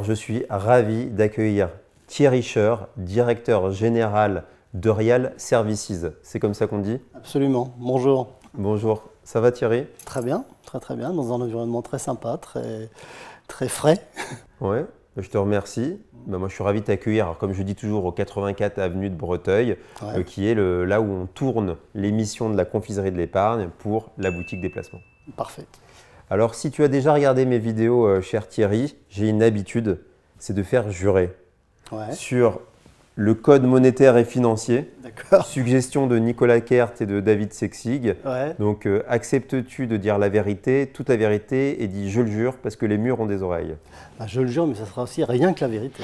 je suis ravi d'accueillir Thierry Scheur, directeur général d'Eurial Services. C'est comme ça qu'on dit? Absolument. Bonjour. Bonjour. Ça va Thierry? Très bien, très bien, dans un environnement très sympa, très frais. Ouais, je te remercie. Moi, je suis ravi de t'accueillir, comme je dis toujours, au 84 avenue de Breteuil, qui est là où on tourne l'émission de la confiserie de l'épargne pour la boutique des placements. Parfait. Alors, si tu as déjà regardé mes vidéos, cher Thierry, j'ai une habitude, c'est de faire jurer sur le code monétaire et financier, suggestion de Nicolas Kert et de David Sexig. Donc, acceptes-tu de dire la vérité, toute la vérité, et dis « je le jure » parce que les murs ont des oreilles? Je le jure, mais ça sera aussi rien que la vérité.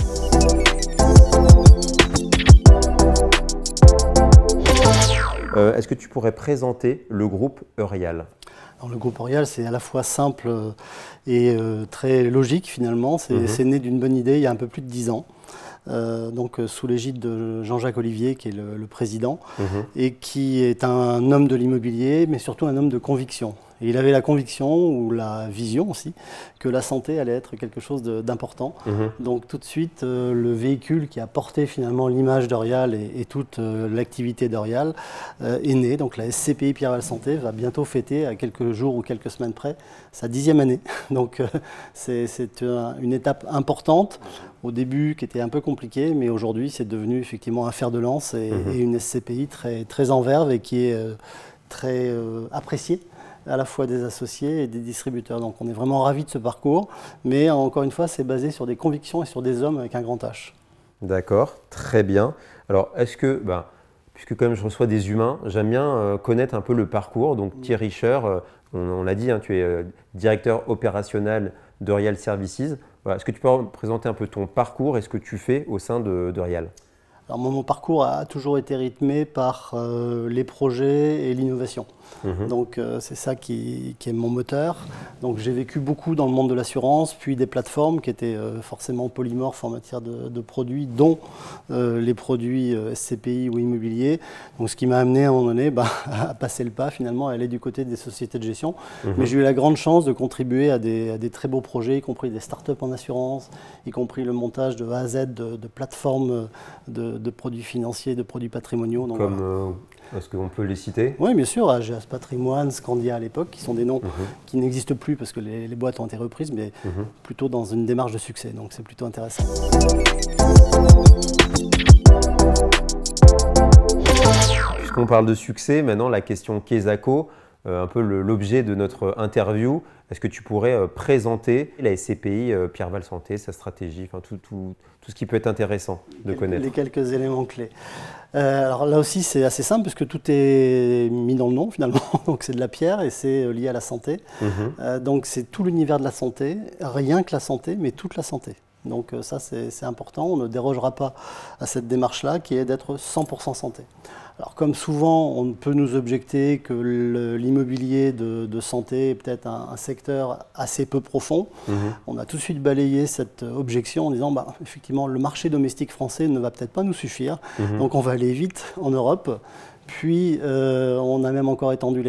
Est-ce que tu pourrais présenter le groupe Eurial? Le groupe Eurial, c'est à la fois simple et très logique finalement. C'est né d'une bonne idée il y a un peu plus de 10 ans. Sous l'égide de Jean-Jacques Olivier, qui est le président, et qui est un homme de l'immobilier, mais surtout un homme de conviction. Et il avait la conviction, ou la vision aussi, que la santé allait être quelque chose d'important. Donc tout de suite, le véhicule qui a porté finalement l'image d'Eurial et toute l'activité d'Eurial est né. Donc la SCPI Pierre-Val Santé va bientôt fêter, à quelques jours ou quelques semaines près, sa 10e année. Donc c'est une étape importante, au début qui était un peu compliquée, mais aujourd'hui c'est devenu effectivement un fer de lance et une SCPI très en verve et qui est très appréciée à la fois des associés et des distributeurs. Donc on est vraiment ravis de ce parcours, mais encore une fois, c'est basé sur des convictions et sur des hommes avec un grand H. D'accord, très bien. Alors, est-ce que, puisque quand même je reçois des humains, j'aime bien connaître un peu le parcours. Donc Thierry Scheur, on l'a dit, tu es directeur opérationnel d'Eurial Services. Est-ce que tu peux présenter un peu ton parcours et ce que tu fais au sein d'Eurial? Alors mon parcours a toujours été rythmé par les projets et l'innovation. Donc c'est ça qui est mon moteur. Donc j'ai vécu beaucoup dans le monde de l'assurance, puis des plateformes qui étaient forcément polymorphes en matière de produits, dont les produits SCPI ou immobiliers. Donc ce qui m'a amené à un moment donné à passer le pas finalement, à aller du côté des sociétés de gestion. Mais j'ai eu la grande chance de contribuer à des très beaux projets, y compris des startups en assurance, y compris le montage de A à Z de plateformes de produits financiers, de produits patrimoniaux. Donc, comme, est-ce qu'on peut les citer? Oui, bien sûr, AGS Patrimoine, Scandia à l'époque, qui sont des noms qui n'existent plus parce que les boîtes ont été reprises, mais plutôt dans une démarche de succès. Donc c'est plutôt intéressant. Puisqu'on parle de succès, maintenant la question Kesako, un peu l'objet de notre interview. Est-ce que tu pourrais présenter la SCPI Pierre-Val Santé, sa stratégie, enfin, tout ce qui peut être intéressant de connaître? Les quelques éléments clés. Alors là aussi, c'est assez simple parce que tout est mis dans le nom finalement. Donc c'est de la pierre et c'est lié à la santé. Donc c'est tout l'univers de la santé, rien que la santé, mais toute la santé. Donc ça, c'est important. On ne dérogera pas à cette démarche-là qui est d'être 100% santé. Alors comme souvent, on peut nous objecter que l'immobilier de santé est peut-être un secteur assez peu profond. On a tout de suite balayé cette objection en disant effectivement, le marché domestique français ne va peut-être pas nous suffire. Donc on va aller vite en Europe. Puis on a même encore étendu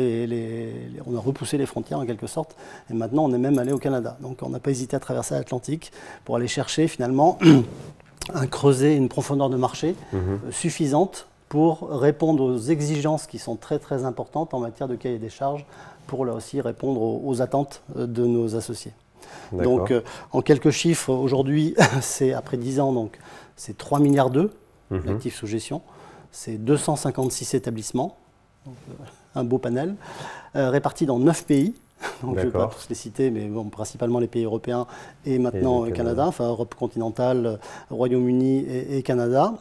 on a repoussé les frontières en quelque sorte, et maintenant on est même allé au Canada. Donc on n'a pas hésité à traverser l'Atlantique pour aller chercher finalement un creuset, une profondeur de marché suffisante pour répondre aux exigences qui sont très importantes en matière de cahier des charges, pour là aussi répondre aux attentes de nos associés. Donc en quelques chiffres, aujourd'hui, c'est après 10 ans, donc c'est 3,2 milliards d'actifs sous gestion. C'est 256 établissements, donc, un beau panel, répartis dans 9 pays. Donc, je ne vais pas tous les citer, mais bon, principalement les pays européens et maintenant Canada, enfin Europe continentale, Royaume-Uni et Canada.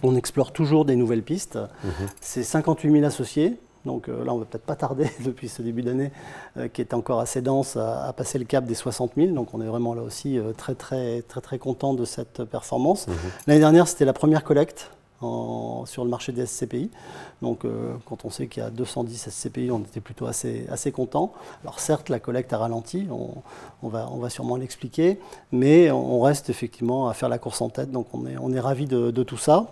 On explore toujours des nouvelles pistes. C'est 58 000 associés. Donc là, on ne va peut-être pas tarder depuis ce début d'année, qui est encore assez dense, à passer le cap des 60 000. Donc on est vraiment là aussi très content de cette performance. L'année dernière, c'était la première collecte sur le marché des SCPI. Donc quand on sait qu'il y a 210 SCPI, on était plutôt assez content. Alors certes, la collecte a ralenti, on va sûrement l'expliquer, mais on reste effectivement à faire la course en tête. Donc on est ravis de tout ça.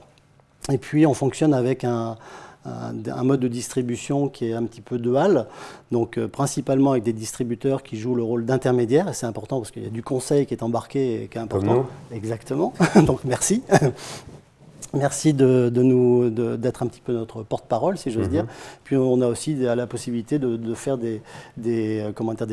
Et puis on fonctionne avec un un mode de distribution qui est un petit peu dual, donc principalement avec des distributeurs qui jouent le rôle d'intermédiaire, et c'est important parce qu'il y a du conseil qui est embarqué et qui est important. Comme nous. Exactement, donc merci. Merci d'être un petit peu notre porte-parole, si j'ose dire. Puis on a aussi la possibilité de faire des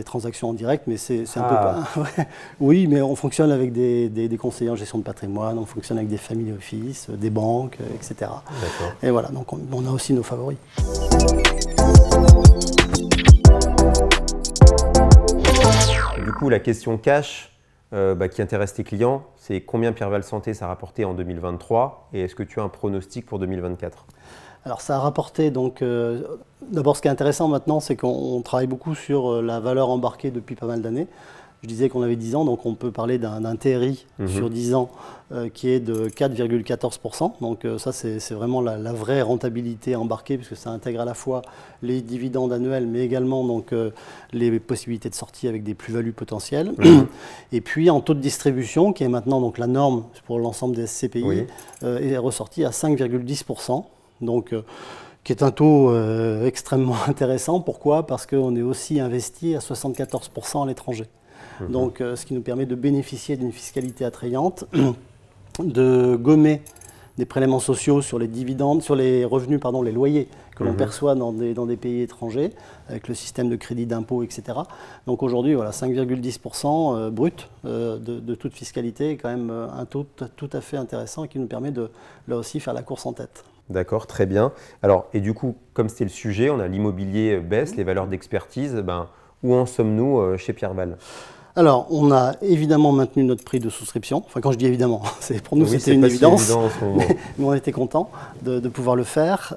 transactions en direct, mais c'est un peu... Oui, mais on fonctionne avec des conseillers en gestion de patrimoine, on fonctionne avec des family office, des banques, etc. Et voilà, donc on a aussi nos favoris. Du coup, la question cash qui intéresse tes clients, c'est combien Pierreval Santé ça a rapporté en 2023 et est-ce que tu as un pronostic pour 2024? Alors ça a rapporté, donc d'abord ce qui est intéressant maintenant, c'est qu'on travaille beaucoup sur la valeur embarquée depuis pas mal d'années. Je disais qu'on avait 10 ans, donc on peut parler d'un TRI sur 10 ans qui est de 4,14%. Donc ça, c'est vraiment la vraie rentabilité embarquée, puisque ça intègre à la fois les dividendes annuels, mais également donc, les possibilités de sortie avec des plus-values potentielles. Et puis en taux de distribution, qui est maintenant donc, la norme pour l'ensemble des SCPI, est ressorti à 5,10%. Donc, qui est un taux extrêmement intéressant. Pourquoi? Parce qu'on est aussi investi à 74% à l'étranger. Donc, ce qui nous permet de bénéficier d'une fiscalité attrayante, de gommer des prélèvements sociaux sur les dividendes, sur les revenus, pardon, les loyers que l'on perçoit dans des pays étrangers, avec le système de crédit d'impôt, etc. Donc aujourd'hui, voilà, 5,10% brut de toute fiscalité est quand même un taux tout à fait intéressant et qui nous permet de, là aussi, faire la course en tête. D'accord, très bien. Alors, et du coup, comme c'était le sujet, on a l'immobilier baisse, les valeurs d'expertise, où en sommes-nous chez Pierreval? Alors, on a évidemment maintenu notre prix de souscription. Enfin, quand je dis évidemment, pour nous c'était une évidence, si mais on était content de pouvoir le faire.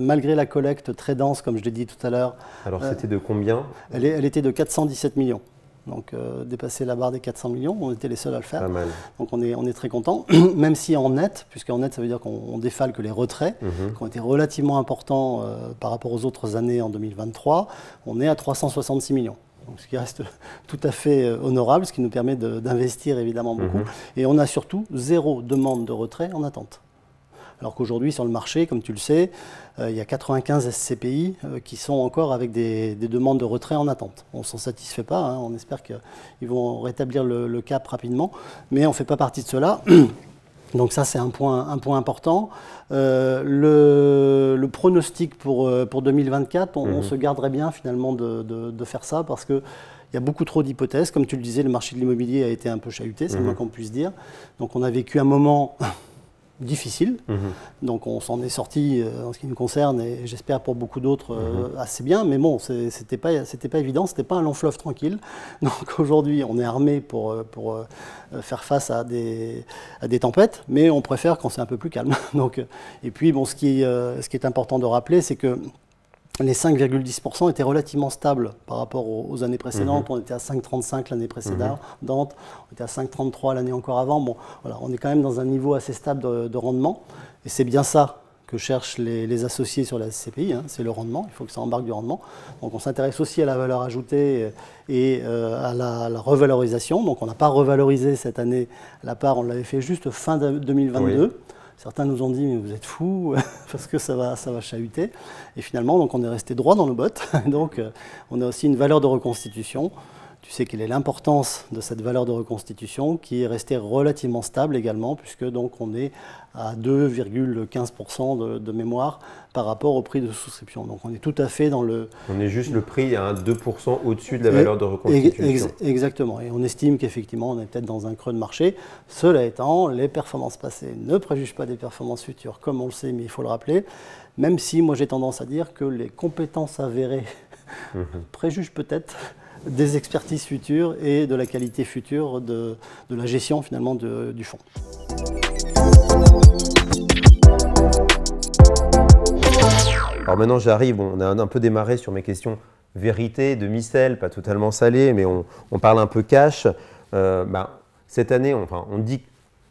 Malgré la collecte très dense, comme je l'ai dit tout à l'heure. Alors, c'était de combien? Elle était de 417 millions. Donc, dépasser la barre des 400 millions, on était les seuls à le faire. Pas mal. Donc, on est très content, même si en net, puisqu'en net, ça veut dire qu'on défalque les retraits, qui ont été relativement importants par rapport aux autres années en 2023, on est à 366 millions. Donc, ce qui reste tout à fait honorable, ce qui nous permet d'investir évidemment beaucoup. Et on a surtout 0 demande de retrait en attente. Alors qu'aujourd'hui, sur le marché, comme tu le sais, il y a 95 SCPI qui sont encore avec des demandes de retrait en attente. On ne s'en satisfait pas, hein, on espère qu'ils vont rétablir le cap rapidement, mais on ne fait pas partie de cela. Donc ça, c'est un point important. Le pronostic pour 2024, on se garderait bien finalement de faire ça parce qu'il y a beaucoup trop d'hypothèses. Comme tu le disais, le marché de l'immobilier a été un peu chahuté, c'est le moins qu'on puisse dire. Donc on a vécu un moment difficile. Donc on s'en est sorti en ce qui nous concerne et j'espère pour beaucoup d'autres assez bien. Mais bon, c'était pas évident, c'était pas un long fleuve tranquille. Donc aujourd'hui, on est armé pour faire face à des tempêtes, mais on préfère quand c'est un peu plus calme. Donc, et puis bon, ce qui est important de rappeler, c'est que les 5,10% étaient relativement stables par rapport aux années précédentes. On était à 5,35 l'année précédente, on était à 5,33 l'année encore avant. Bon, voilà, on est quand même dans un niveau assez stable de rendement. Et c'est bien ça que cherchent les associés sur la SCPI, hein, c'est le rendement, il faut que ça embarque du rendement. Donc on s'intéresse aussi à la valeur ajoutée et à la revalorisation. Donc on n'a pas revalorisé cette année la part, on l'avait fait juste fin 2022. Oui. Certains nous ont dit, mais vous êtes fous, parce que ça va chahuter. Et finalement, donc, on est resté droit dans nos bottes. Donc, on a aussi une valeur de reconstitution. Tu sais quelle est l'importance de cette valeur de reconstitution qui est restée relativement stable également, puisque donc, on est à 2,15% de mémoire par rapport au prix de souscription. Donc on est tout à fait dans le... On est juste le prix à 2% au-dessus de la valeur de reconstitution. Exactement. Et on estime qu'effectivement, on est peut-être dans un creux de marché. Cela étant, les performances passées ne préjugent pas des performances futures, comme on le sait, mais il faut le rappeler. Même si moi j'ai tendance à dire que les compétences avérées préjugent peut-être des expertises futures et de la qualité future de la gestion finalement du fonds. Alors maintenant j'arrive, on a un peu démarré sur mes questions vérité, demi-sel, pas totalement salé, mais on parle un peu cash. Cette année, on dit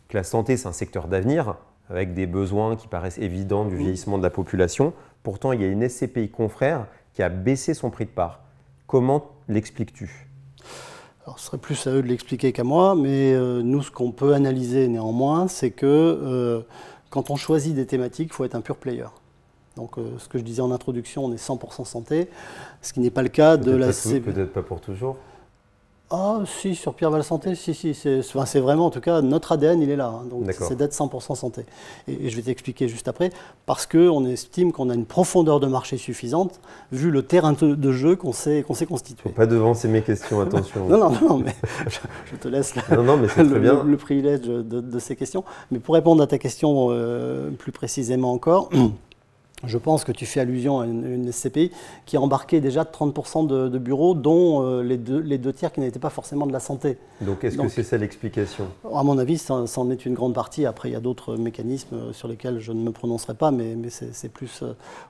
que la santé c'est un secteur d'avenir avec des besoins qui paraissent évidents du vieillissement de la population. Pourtant, il y a une SCPI confrère qui a baissé son prix de part. Comment l'expliques-tu ? Alors, ce serait plus à eux de l'expliquer qu'à moi, mais nous, ce qu'on peut analyser néanmoins, c'est que quand on choisit des thématiques, il faut être un pure player. Donc ce que je disais en introduction, on est 100% santé, ce qui n'est pas le cas de la SCPI. Peut-être pas pour toujours. Ah si, sur Pierre-Val Santé, si, c'est vraiment, en tout cas, notre ADN, il est là. Hein, donc c'est d'être 100% santé. Et je vais t'expliquer juste après, parce qu'on estime qu'on a une profondeur de marché suffisante, vu le terrain de jeu qu'on s'est constitué. Faut pas devancer mes questions, attention. non, mais je te laisse le privilège de ces questions. Mais pour répondre à ta question plus précisément encore, je pense que tu fais allusion à une SCPI qui a embarqué déjà 30% de bureaux, dont les deux tiers qui n'étaient pas forcément de la santé. Donc est-ce que c'est ça l'explication? À mon avis, ça en est une grande partie. Après, il y a d'autres mécanismes sur lesquels je ne me prononcerai pas, mais c'est plus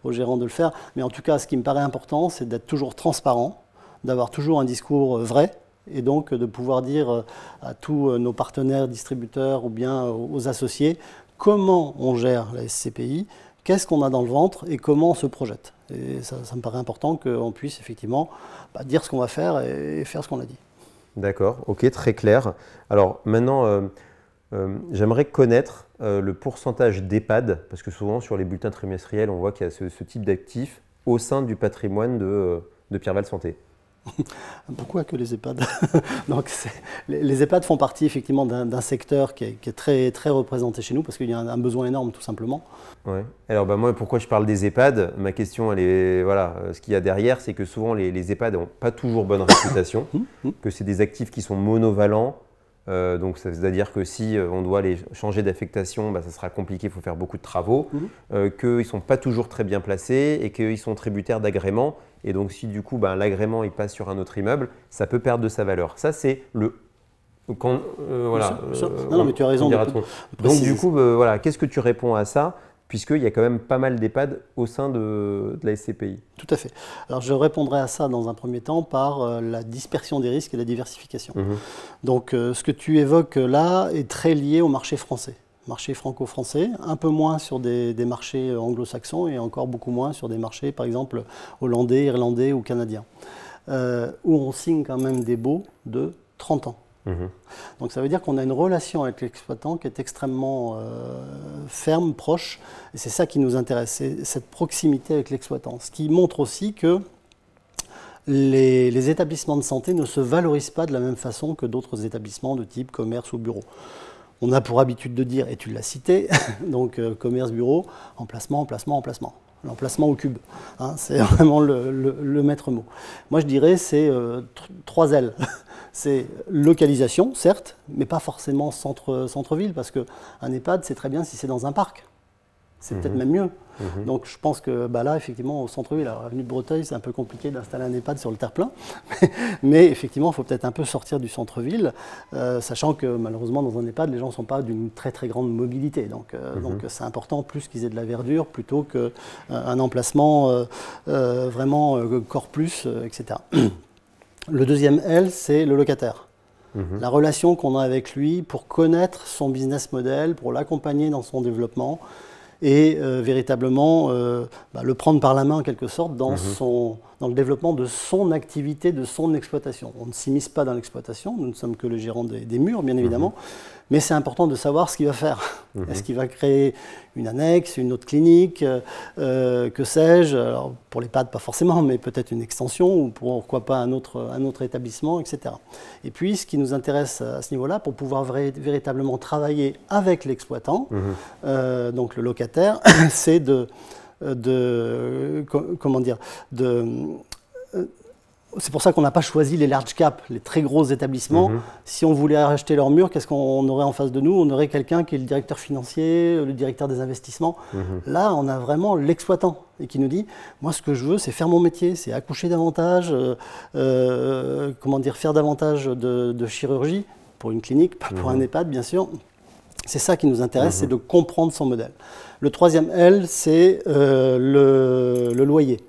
aux gérants de le faire. Mais en tout cas, ce qui me paraît important, c'est d'être toujours transparent, d'avoir toujours un discours vrai, et donc de pouvoir dire à tous nos partenaires, distributeurs ou bien aux associés comment on gère la SCPI, qu'est-ce qu'on a dans le ventre et comment on se projette. Et ça me paraît important qu'on puisse effectivement dire ce qu'on va faire et faire ce qu'on a dit. D'accord, ok, très clair. Alors maintenant, j'aimerais connaître le pourcentage d'EHPAD, parce que souvent sur les bulletins trimestriels, on voit qu'il y a ce type d'actifs au sein du patrimoine de Pierre-Val Santé. Pourquoi que les EHPAD? Donc les EHPAD font partie effectivement d'un secteur qui est très, très représenté chez nous parce qu'il y a un besoin énorme tout simplement. Ouais. Alors moi, pourquoi je parle des EHPAD? Ma question, elle est, voilà, ce qu'il y a derrière, c'est que souvent les EHPAD n'ont pas toujours bonne réputation, que c'est des actifs qui sont monovalents. Donc c'est-à-dire que si on doit les changer d'affectation, ça sera compliqué, il faut faire beaucoup de travaux, qu'ils ne sont pas toujours très bien placés et qu'ils sont tributaires d'agréments. Et donc si du coup l'agrément il passe sur un autre immeuble, ça peut perdre de sa valeur. Ça c'est le… voilà. Non, mais tu as raison. Donc du coup, voilà, qu'est-ce que tu réponds à ça? Puisqu'il y a quand même pas mal d'EHPAD au sein de la SCPI. Tout à fait. Alors je répondrai à ça dans un premier temps par la dispersion des risques et la diversification. Donc ce que tu évoques là est très lié au marché français, marché franco-français, un peu moins sur des marchés anglo-saxons et encore beaucoup moins sur des marchés par exemple hollandais, irlandais ou canadiens, où on signe quand même des baux de 30 ans. Donc ça veut dire qu'on a une relation avec l'exploitant qui est extrêmement ferme, proche, et c'est ça qui nous intéresse, c'est cette proximité avec l'exploitant. Ce qui montre aussi que les établissements de santé ne se valorisent pas de la même façon que d'autres établissements de type commerce ou bureau. On a pour habitude de dire, et tu l'as cité, donc commerce, bureau, emplacement, emplacement, emplacement. L'emplacement au cube, hein, c'est vraiment le maître mot. Moi je dirais c'est 3 L. C'est localisation, certes, mais pas forcément centre-ville, parce qu'un EHPAD, c'est très bien si c'est dans un parc. C'est peut-être même mieux. Donc je pense que là, effectivement, au centre-ville, alors avenue de Breteuil, c'est un peu compliqué d'installer un EHPAD sur le terre-plein. Mais effectivement, il faut peut-être un peu sortir du centre-ville, sachant que malheureusement, dans un EHPAD, les gens ne sont pas d'une très très grande mobilité. Donc c'est important plus qu'ils aient de la verdure plutôt qu'un emplacement vraiment corps plus, etc. Le deuxième L, c'est le locataire. La relation qu'on a avec lui pour connaître son business model, pour l'accompagner dans son développement et véritablement le prendre par la main en quelque sorte dans le développement de son activité, de son exploitation. On ne s'immisce pas dans l'exploitation, nous ne sommes que le gérant des murs bien évidemment, mais c'est important de savoir ce qu'il va faire. Est-ce qu'il va créer une annexe, une autre clinique, que sais-je, alors pour l'EHPAD pas forcément, mais peut-être une extension ou pourquoi pas un autre établissement, etc. Et puis ce qui nous intéresse à ce niveau-là, pour pouvoir véritablement travailler avec l'exploitant, donc le locataire, c'est c'est pour ça qu'on n'a pas choisi les large caps, les très gros établissements. Si on voulait racheter leur mur, qu'est-ce qu'on aurait en face de nous? On aurait quelqu'un qui est le directeur financier, le directeur des investissements. Là, on a vraiment l'exploitant et qui nous dit, moi ce que je veux, c'est faire mon métier, c'est accoucher davantage, faire davantage de chirurgie pour une clinique, pas pour un EHPAD bien sûr. C'est ça qui nous intéresse, c'est de comprendre son modèle. Le troisième L, c'est le loyer.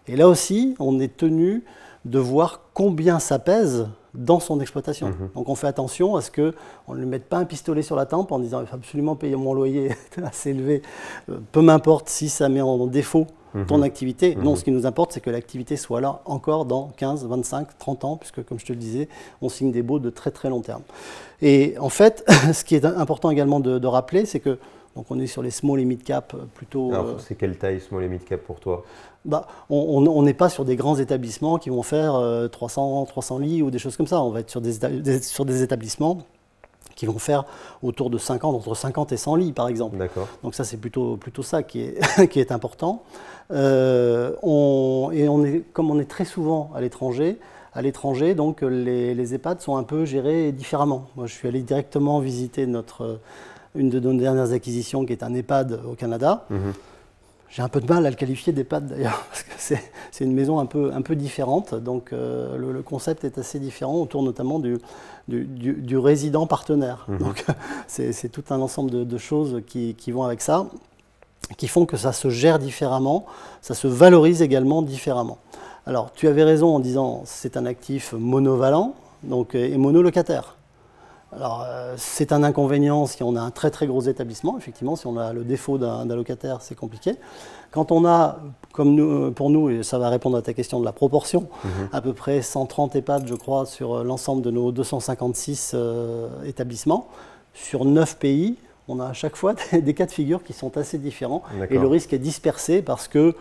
Et là aussi, on est tenu de voir combien ça pèse dans son exploitation. Donc on fait attention à ce qu'on ne lui mette pas un pistolet sur la tempe en disant il faut absolument payer mon loyer assez élevé, peu m'importe si ça met en défaut ton activité. Non, ce qui nous importe, c'est que l'activité soit là encore dans 15, 25, 30 ans, puisque comme je te le disais, on signe des baux de très très long terme. Et en fait, ce qui est important également de rappeler, c'est que Donc on est sur les small et mid cap plutôt. Alors c'est quelle taille small et mid cap pour toi? On n'est pas sur des grands établissements qui vont faire 300 lits ou des choses comme ça. On va être sur des établissements qui vont faire autour de entre 50 et 100 lits, par exemple. D'accord. Donc ça, c'est plutôt ça qui est important. Comme on est très souvent à l'étranger, donc les EHPAD sont un peu gérés différemment. Moi, je suis allé directement visiter une de nos dernières acquisitions, qui est un EHPAD au Canada. J'ai un peu de mal à le qualifier d'EHPAD d'ailleurs, parce que c'est une maison un peu différente. Donc le concept est assez différent autour notamment du résident partenaire. Donc c'est tout un ensemble de choses qui vont avec ça, qui font que ça se gère différemment, ça se valorise également différemment. Alors tu avais raison en disant c'est un actif monovalent et monolocataire. Alors, c'est un inconvénient si on a un très très gros établissement. Effectivement, si on a le défaut d'un locataire, c'est compliqué. Quand on a, pour nous, et ça va répondre à ta question de la proportion, à peu près 130 EHPAD, je crois, sur l'ensemble de nos 256 établissements, sur 9 pays, on a à chaque fois des cas de figure qui sont assez différents. Et le risque est dispersé parce que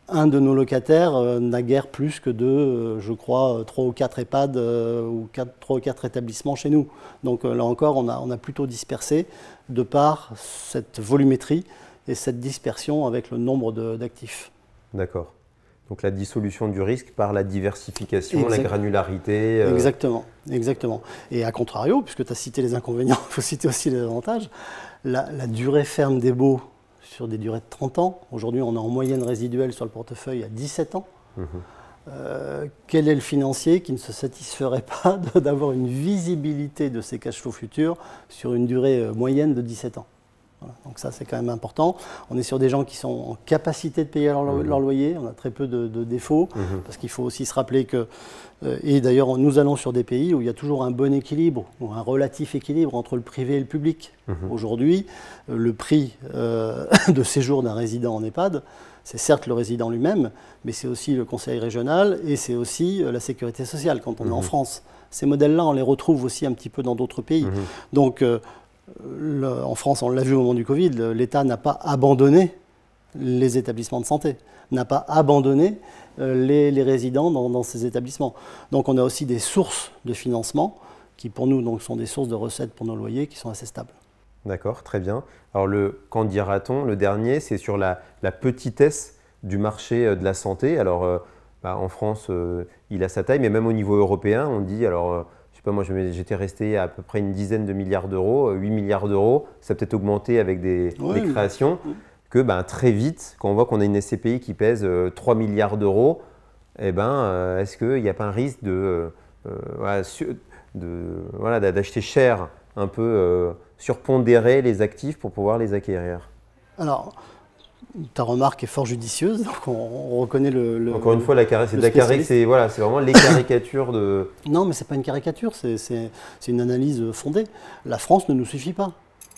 un de nos locataires n'a guère plus que je crois, 3 ou 4 EHPAD ou 3 ou 4 établissements chez nous. Donc là encore, on a plutôt dispersé de par cette volumétrie et cette dispersion avec le nombre d'actifs. D'accord. Donc la dissolution du risque par la diversification, la granularité. Exactement. Et à contrario, puisque tu as cité les inconvénients, il faut citer aussi les avantages, la durée ferme des baux sur des durées de 30 ans. Aujourd'hui, on est en moyenne résiduelle sur le portefeuille à 17 ans. Quel est le financier qui ne se satisferait pas d'avoir une visibilité de ses cash flows futurs sur une durée moyenne de 17 ans? Voilà. Donc ça, c'est quand même important. On est sur des gens qui sont en capacité de payer leur loyer. On a très peu de défauts, parce qu'il faut aussi se rappeler que, et d'ailleurs nous allons sur des pays où il y a toujours un bon équilibre, ou un relatif équilibre entre le privé et le public. Aujourd'hui, le prix de séjour d'un résident en EHPAD, c'est certes le résident lui-même, mais c'est aussi le conseil régional et c'est aussi la sécurité sociale quand on est en France. Ces modèles-là, on les retrouve aussi un petit peu dans d'autres pays. Donc, en France, on l'a vu au moment du Covid, l'État n'a pas abandonné les établissements de santé, n'a pas abandonné les résidents dans ces établissements. Donc on a aussi des sources de financement qui pour nous donc, sont des sources de recettes pour nos loyers qui sont assez stables. D'accord, très bien. Alors qu'en dira-t-on, le dernier, c'est sur la petitesse du marché de la santé. Alors en France, il a sa taille, mais même au niveau européen, on dit, je sais pas, moi j'étais resté à peu près une dizaine de milliards d'euros, 8 milliards d'euros, ça a peut-être augmenté avec des créations, que très vite, quand on voit qu'on a une SCPI qui pèse 3 milliards d'euros, est-ce qu'il n'y a pas un risque d'acheter cher, un peu surpondérer les actifs pour pouvoir les acquérir? Alors, ta remarque est fort judicieuse, donc on reconnaît le Encore une fois, c'est vraiment les caricatures de… Non, mais ce n'est pas une caricature, c'est une analyse fondée. La France ne nous suffit pas.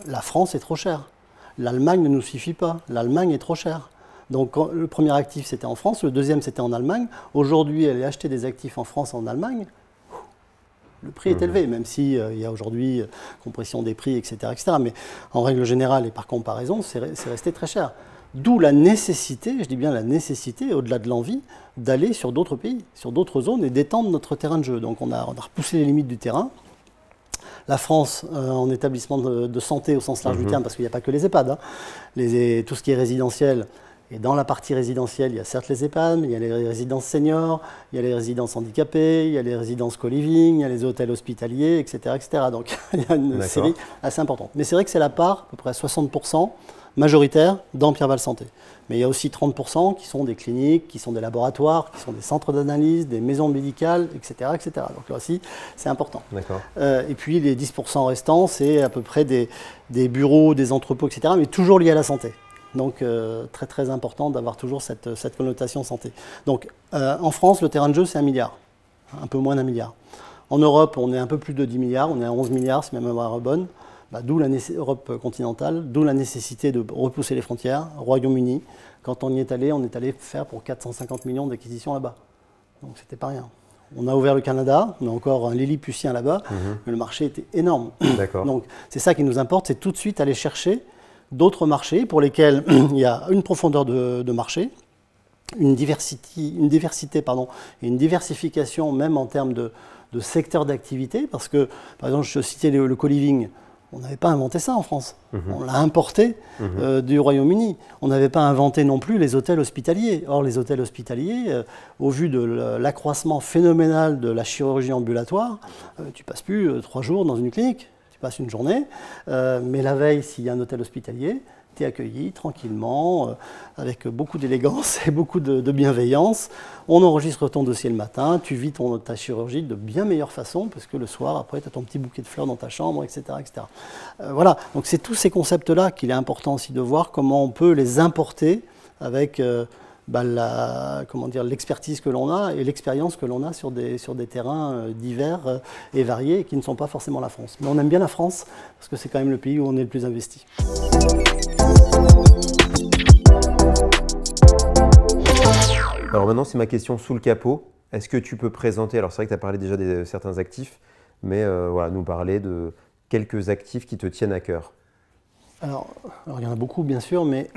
La France est trop chère. L'Allemagne ne nous suffit pas. L'Allemagne est trop chère. Donc le premier actif, c'était en France, le deuxième, c'était en Allemagne. Aujourd'hui, aller acheter des actifs en France et en Allemagne, le prix est élevé, même s'il y a aujourd'hui compression des prix, etc., etc. Mais en règle générale et par comparaison, c'est resté très cher. D'où la nécessité, je dis bien la nécessité, au-delà de l'envie, d'aller sur d'autres pays, sur d'autres zones et d'étendre notre terrain de jeu. Donc on a repoussé les limites du terrain. La France, en établissement de santé au sens large du terme, parce qu'il n'y a pas que les EHPAD, tout ce qui est résidentiel. Et dans la partie résidentielle, il y a certes les EHPAD, mais il y a les résidences seniors, il y a les résidences handicapées, il y a les résidences co-living, il y a les hôtels hospitaliers, etc. etc. Donc il y a une série assez importante. Mais c'est vrai que c'est la part, à peu près 60%, majoritaire dans Pierre Val Santé. Mais il y a aussi 30% qui sont des cliniques, qui sont des laboratoires, qui sont des centres d'analyse, des maisons médicales, etc. etc. Donc là aussi, c'est important. Et puis les 10% restants, c'est à peu près des bureaux, des entrepôts, etc. Mais toujours liés à la santé. Donc très très important d'avoir toujours cette connotation santé. Donc en France, le terrain de jeu, c'est 1 milliard, un peu moins d'1 milliard. En Europe, on est un peu plus de 10 milliards, on est à 11 milliards, si ma mémoire est bonne. D'où Europe continentale, d'où la nécessité de repousser les frontières. Royaume-Uni, quand on y est allé, faire pour 450 millions d'acquisitions là-bas. Donc c'était pas rien. On a ouvert le Canada, on a encore un Lilliputien là-bas, mais le marché était énorme. Donc c'est ça qui nous importe, c'est tout de suite aller chercher d'autres marchés pour lesquels il y a une profondeur de marché, une diversité et une diversification même en termes de secteurs d'activité, parce que, par exemple, je citais le co-living. On n'avait pas inventé ça en France. On l'a importé du Royaume-Uni. On n'avait pas inventé non plus les hôtels hospitaliers. Or, les hôtels hospitaliers, au vu de l'accroissement phénoménal de la chirurgie ambulatoire, tu passes plus 3 jours dans une clinique, tu passes une journée. Mais la veille, s'il y a un hôtel hospitalier, tu es accueilli tranquillement, avec beaucoup d'élégance et beaucoup de bienveillance. On enregistre ton dossier le matin, tu vis ta chirurgie de bien meilleure façon, parce que le soir, après, tu as ton petit bouquet de fleurs dans ta chambre, etc. etc. Voilà, donc c'est tous ces concepts-là qu'il est important aussi de voir comment on peut les importer avec l'expertise que l'on a et l'expérience que l'on a sur des terrains divers et variés et qui ne sont pas forcément la France. Mais on aime bien la France, parce que c'est quand même le pays où on est le plus investi. Alors maintenant, c'est ma question sous le capot. Est-ce que tu peux présenter, alors c'est vrai que tu as parlé déjà de certains actifs, mais voilà, nous parler de quelques actifs qui te tiennent à cœur. Alors il y en a beaucoup bien sûr, mais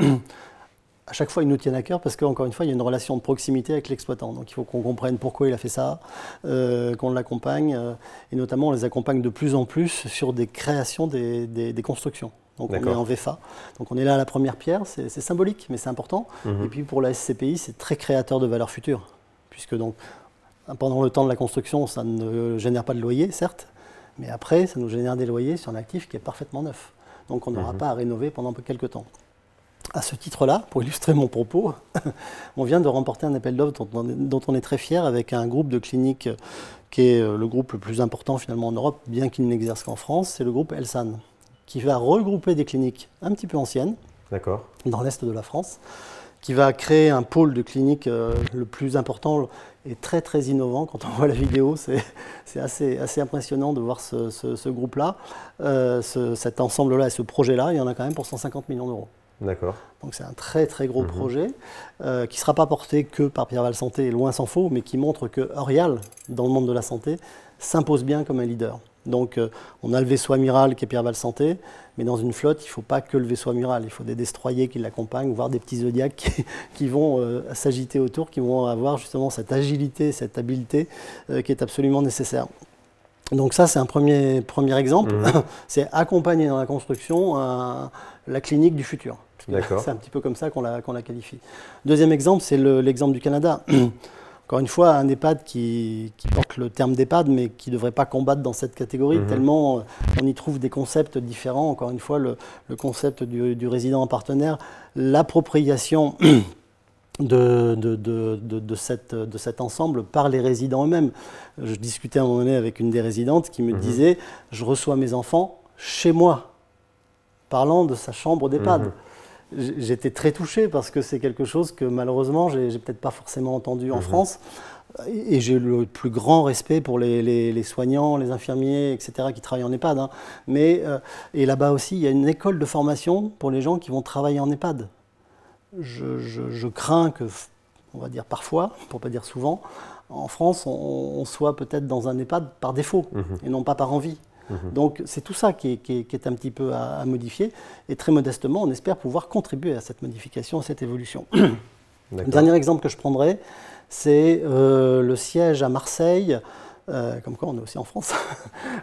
à chaque fois ils nous tiennent à cœur parce qu'encore une fois, il y a une relation de proximité avec l'exploitant. Donc il faut qu'on comprenne pourquoi il a fait ça, qu'on l'accompagne, et notamment on les accompagne de plus en plus sur des créations des constructions. Donc on est en VFA, donc on est là à la première pierre, c'est symbolique mais c'est important. Et puis pour la SCPI, c'est très créateur de valeur future, puisque donc pendant le temps de la construction, ça ne génère pas de loyer, certes, mais après, ça nous génère des loyers sur un actif qui est parfaitement neuf. Donc on n'aura pas à rénover pendant quelques temps. À ce titre-là, pour illustrer mon propos, on vient de remporter un appel d'offres dont on est très fier avec un groupe de cliniques qui est le groupe le plus important finalement en Europe, bien qu'il n'exerce qu'en France, c'est le groupe Elsan, qui va regrouper des cliniques un petit peu anciennes dans l'est de la France, qui va créer un pôle de cliniques le plus important et très très innovant. Quand on voit la vidéo, c'est assez impressionnant de voir ce groupe-là, cet ensemble-là et ce projet-là. Il y en a quand même pour 150 millions d'euros. D'accord. Donc c'est un très très gros projet qui ne sera pas porté que par Pierre-Val Santé, loin s'en faut, mais qui montre que Orial, dans le monde de la santé, s'impose bien comme un leader. Donc on a le vaisseau amiral qui est Pierre-Val Santé, mais dans une flotte, il ne faut pas que le vaisseau amiral, il faut des destroyers qui l'accompagnent, voire des petits zodiacs qui vont s'agiter autour, qui vont avoir justement cette agilité, cette habileté qui est absolument nécessaire. Donc ça, c'est un premier exemple, c'est accompagner dans la construction la clinique du futur. C'est un petit peu comme ça qu'on la qualifie. Deuxième exemple, c'est l'exemple du Canada. Encore une fois, un EHPAD qui porte le terme d'EHPAD, mais qui ne devrait pas combattre dans cette catégorie, tellement on y trouve des concepts différents. Encore une fois, le concept du résident en partenaire, l'appropriation de cet ensemble par les résidents eux-mêmes. Je discutais à un moment donné avec une des résidentes qui me disait « Je reçois mes enfants chez moi », parlant de sa chambre d'EHPAD. J'étais très touché parce que c'est quelque chose que malheureusement, j'ai peut-être pas forcément entendu en France. Et j'ai le plus grand respect pour les soignants, les infirmiers, etc., qui travaillent en EHPAD. Hein. Mais, et là-bas aussi, il y a une école de formation pour les gens qui vont travailler en EHPAD. Je crains que, on va dire parfois, pour ne pas dire souvent, en France, on soit peut-être dans un EHPAD par défaut et non pas par envie. Donc c'est tout ça qui est un petit peu à modifier. Et très modestement, on espère pouvoir contribuer à cette modification, à cette évolution. Le dernier exemple que je prendrai, c'est le siège à Marseille, comme quoi on est aussi en France,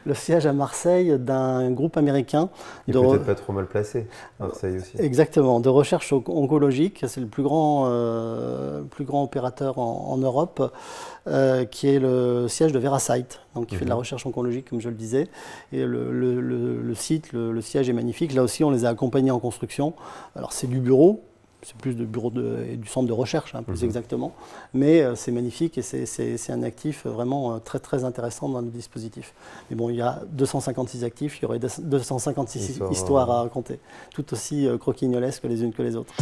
le siège à Marseille d'un groupe américain. Il est peut-être pas trop mal placé, Marseille aussi. Exactement, de recherche oncologique. C'est le plus grand opérateur en Europe, qui est le siège de Veracyte, donc qui fait de la recherche oncologique, comme je le disais. Et le site, le siège est magnifique. Là aussi, on les a accompagnés en construction. Alors, c'est du bureau. C'est plus du bureau et du centre de recherche, hein, plus exactement. Mais c'est magnifique et c'est un actif vraiment très, très intéressant dans le dispositif. Mais bon, il y a 256 actifs, il y aurait 256 histoires à raconter, tout aussi croquignolesques les unes que les autres.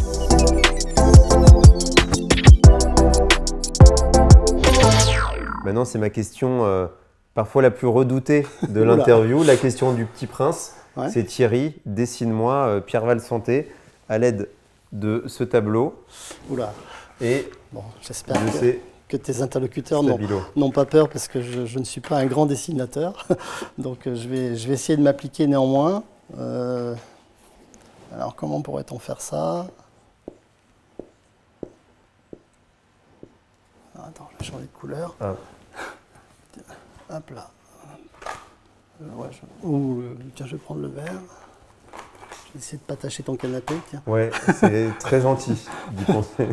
Maintenant, c'est ma question parfois la plus redoutée de l'interview, la question du petit prince. Ouais. C'est Thierry, dessine-moi Pierre-Val Santé à l'aide de ce tableau. Oula. Et bon, j'espère que tes interlocuteurs n'ont pas peur parce que je ne suis pas un grand dessinateur. Donc je vais essayer de m'appliquer néanmoins. Alors, comment pourrait-on faire ça? Attends, je vais changer de couleur. Ah. Hop là. Tiens, je vais prendre le vert. Je vais essayer de ne pas tâcher ton canapé. Tiens. Ouais, c'est très gentil d'y penser.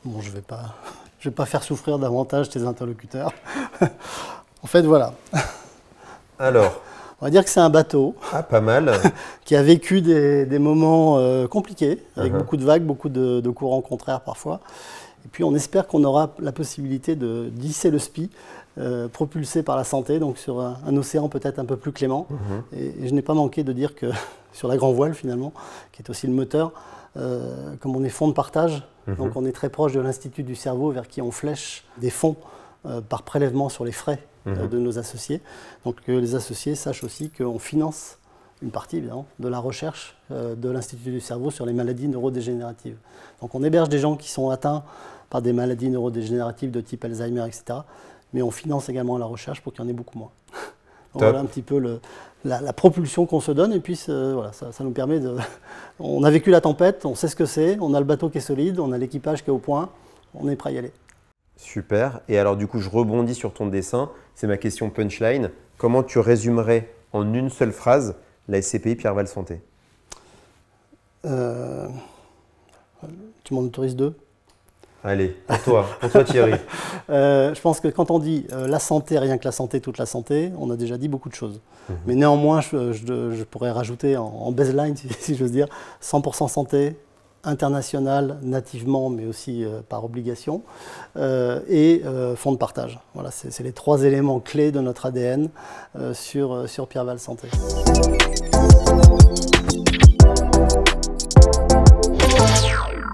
Bon, je vais pas faire souffrir davantage tes interlocuteurs. En fait, voilà. Alors, on va dire que c'est un bateau. Ah, pas mal. Qui a vécu des moments compliqués, avec beaucoup de vagues, beaucoup de courants contraires parfois. Et puis on espère qu'on aura la possibilité de glisser le SPI, propulsé par la santé, donc sur un océan peut-être un peu plus clément. Et je n'ai pas manqué de dire que sur la grand voile finalement, qui est aussi le moteur, comme on est fonds de partage, donc on est très proche de l'Institut du cerveau vers qui on flèche des fonds par prélèvement sur les frais de nos associés. Donc que les associés sachent aussi qu'on finance une partie évidemment de la recherche de l'Institut du cerveau sur les maladies neurodégénératives. Donc on héberge des gens qui sont atteints par des maladies neurodégénératives de type Alzheimer, etc. Mais on finance également la recherche pour qu'il y en ait beaucoup moins. Donc voilà un petit peu la propulsion qu'on se donne, et puis voilà, ça nous permet de... On a vécu la tempête, on sait ce que c'est, on a le bateau qui est solide, on a l'équipage qui est au point, on est prêt à y aller. Super. Et alors du coup, je rebondis sur ton dessin, c'est ma question punchline. Comment tu résumerais en une seule phrase la SCPI Pierre-Val Santé? Tu m'en autorises 2? Allez, pour toi Thierry. Je pense que quand on dit la santé, rien que la santé, toute la santé, on a déjà dit beaucoup de choses. Mais néanmoins, je pourrais rajouter en baseline, si j'ose dire, 100% santé, international, nativement, mais aussi par obligation, et fonds de partage. Voilà, c'est les 3 éléments clés de notre ADN sur Pierre-Val Santé.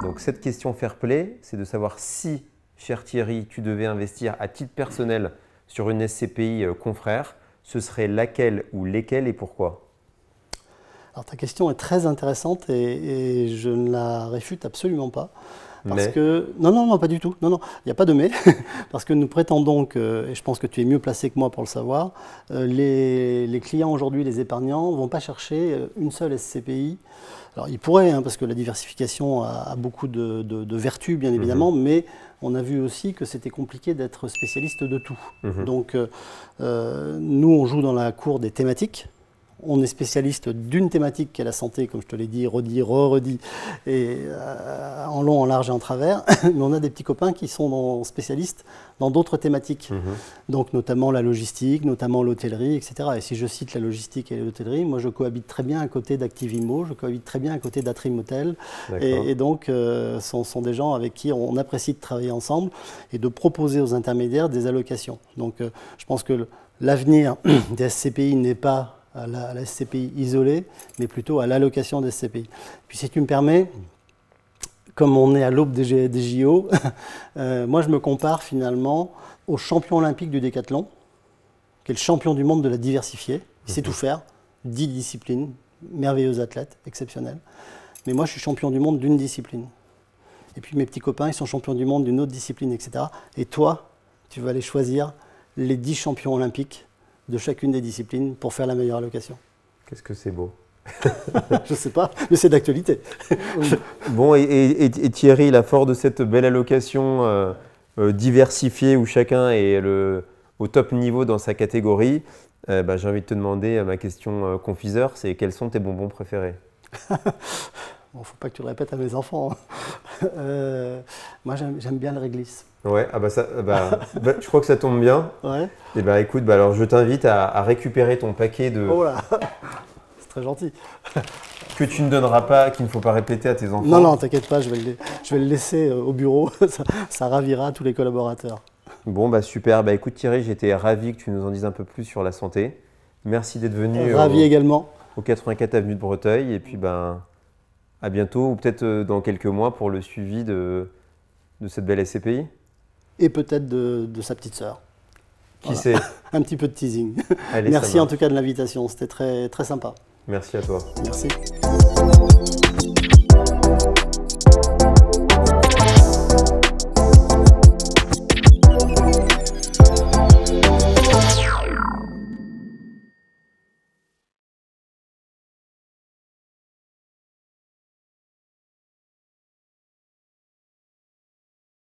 Donc cette question fair play, c'est de savoir si, cher Thierry, tu devais investir à titre personnel sur une SCPI confrère, ce serait laquelle ou lesquelles et pourquoi? Alors ta question est très intéressante et je ne la réfute absolument pas. Parce que... Non, pas du tout. Non, il n'y a pas de mais. Parce que nous prétendons que, et je pense que tu es mieux placé que moi pour le savoir, les clients aujourd'hui, les épargnants, ne vont pas chercher une seule SCPI. Alors ils pourraient, parce que la diversification a beaucoup de vertus, bien évidemment, mais on a vu aussi que c'était compliqué d'être spécialiste de tout. Donc nous, on joue dans la cour des thématiques. On est spécialiste d'une thématique qui est la santé, comme je te l'ai dit, redit, et en long, en large et en travers. Mais on a des petits copains qui sont spécialistes dans d'autres thématiques, donc notamment la logistique, notamment l'hôtellerie, etc. Et si je cite la logistique et l'hôtellerie, moi je cohabite très bien à côté d'Activimo, je cohabite très bien à côté d'Atrim Hotel, et donc ce sont des gens avec qui on apprécie de travailler ensemble et de proposer aux intermédiaires des allocations. Donc je pense que l'avenir des SCPI n'est pas à la SCPI isolée, mais plutôt à l'allocation des SCPI. Puis si tu me permets, comme on est à l'aube des JO, moi je me compare finalement au champion olympique du décathlon, qui est le champion du monde de la diversifiée. Il sait tout faire, 10 disciplines, merveilleux athlète, exceptionnel. Mais moi je suis champion du monde d'une discipline. Et puis mes petits copains, ils sont champions du monde d'une autre discipline, etc. Et toi, tu vas aller choisir les 10 champions olympiques de chacune des disciplines pour faire la meilleure allocation. Qu'est-ce que c'est beau. Je ne sais pas, mais c'est d'actualité. Bon, et Thierry, la force de cette belle allocation diversifiée où chacun est au top niveau dans sa catégorie, j'ai envie de te demander ma question confiseur, c'est quels sont tes bonbons préférés? Bon, faut pas que tu le répètes à mes enfants. Moi, j'aime bien le réglisse. Ouais, je crois que ça tombe bien. Ouais. Et écoute, alors je t'invite à récupérer ton paquet de... Oh là, c'est très gentil. Que tu ne donneras pas, qu'il ne faut pas répéter à tes enfants. Non, t'inquiète pas, je vais le laisser au bureau. Ça ravira tous les collaborateurs. Bon, super. Écoute Thierry, j'étais ravi que tu nous en dises un peu plus sur la santé. Merci d'être venu. Ravi également. Au 84 avenue de Breteuil. Et puis, à bientôt, ou peut-être dans quelques mois pour le suivi de cette belle SCPI. Et peut-être de sa petite sœur. Qui sait? Un petit peu de teasing. Allez, merci en tout cas de l'invitation, c'était très, très sympa. Merci à toi. Merci.